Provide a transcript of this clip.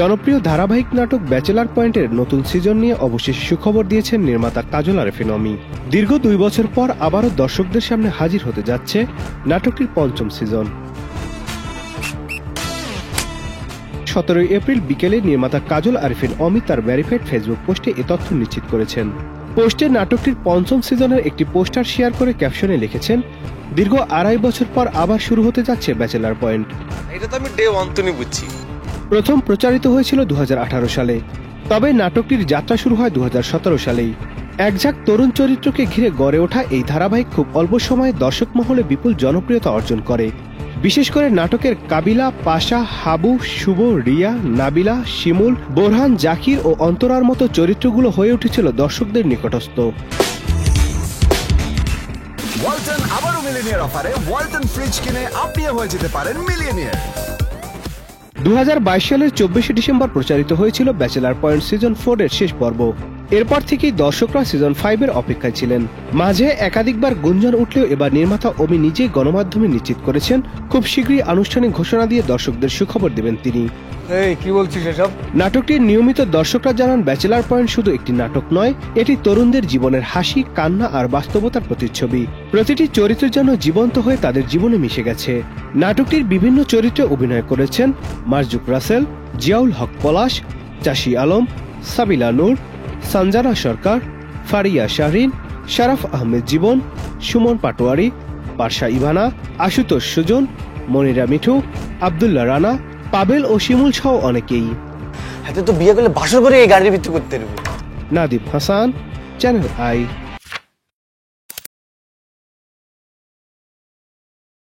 জনপ্রিয় ধারাবাহিক নাটক ব্যাচেলার পয়েন্টের নতুন সিজন নিয়ে অবশেষে সুখবর দিয়েছেন নির্মাতা কাজল আরেফিন অমি। দীর্ঘ 2 বছর পর আবারও দর্শকদের সামনে হাজির হতে যাচ্ছে নাটকটির 5ম সিজন। 17 এপ্রিল বিকেলে নির্মাতা কাজল আরেফিন অমি তার ভেরিফাইড ফেসবুক পোস্টে এ তথ্য নিশ্চিত করেছেন। পোস্টে নাটকটির 5ম সিজনের একটি পোস্টার শেয়ার করে ক্যাপশনে লিখেছেন, দীর্ঘ 2.5 বছর পর আবার শুরু হতে যাচ্ছে ব্যাচেলার পয়েন্ট। এটা তো আমি ডে 1 থেকে বুঝছি। প্রথম প্রচারিত হয়েছিল 2018 সালে, তবে নাটকটির যাত্রা শুরু হয় 2017 সালেই। একঝাঁক তরুণ চরিত্রকে ঘিরে গড়ে ওঠা এই ধারাবাহিক খুব অল্প সময়ে দর্শক মহলে বিপুল জনপ্রিয়তা অর্জন করে। বিশেষ করে নাটকের কাবিলা, পাশা, হাবু, শুভ, রিয়া, নাবিলা, শিমুল, বোরহান, জাকির ও অন্তরার মতো চরিত্রগুলো হয়ে উঠেছিল দর্শকদের নিকটস্থ। ওয়ালটন আবারও মিলিয়নিয়ার অফারে ওয়ালটন ফ্রিজ কিনে আপনিও হয়ে যেতে পারেন মিলিয়নিয়ার। 2022 সালের 24 ডিসেম্বর প্রচারিত হয়েছিল ব্যাচেলার পয়েন্ট সিজন 4 এর শেষ পর্ব। এরপর থেকেই দর্শকরা সিজন 5 এর অপেক্ষায় ছিলেন। মাঝে একাধিকবার গুঞ্জন উঠলেও এবার নির্মাতা অমি নিজেই গণমাধ্যমে নিশ্চিত করেছেন, খুব শীঘ্রই আনুষ্ঠানিক ঘোষণা দিয়ে দর্শকদের সুখবর দেবেন তিনি। কি বলছিস এসব? নাটকটির নিয়মিত দর্শকরা জানান, ব্যাচেলার পয়েন্ট শুধু একটি নাটক নয়, এটি তরুণদের জীবনের হাসি, কান্না আর বাস্তবতার প্রতিচ্ছবি। প্রতিটি চরিত্র যেন জীবন্ত হয়ে তাদের জীবনে মিশে গেছে। নাটকটির বিভিন্ন চরিত্রে অভিনয় করেছেন মারজুক রাসেল, জিয়াউল হক পলাশ, চাষি আলম, সাবিলা নূর, সঞ্জানা সরকার, ফারিয়া শাহরিন, শারাফ আহমেদ জীবন, সুমন পাটোয়ারি, পারশা ইভানা, আশুতোষ সুজন, মনিরা মিঠু, আব্দুল্লাহ রানা, পাবেল ও শিমুল সহ অনেকেই। হাতে তো বিয়ে করলে বাসর করে এই গাড়ির ভিতরে করতে পারবে। Nadim Hasan, channel I.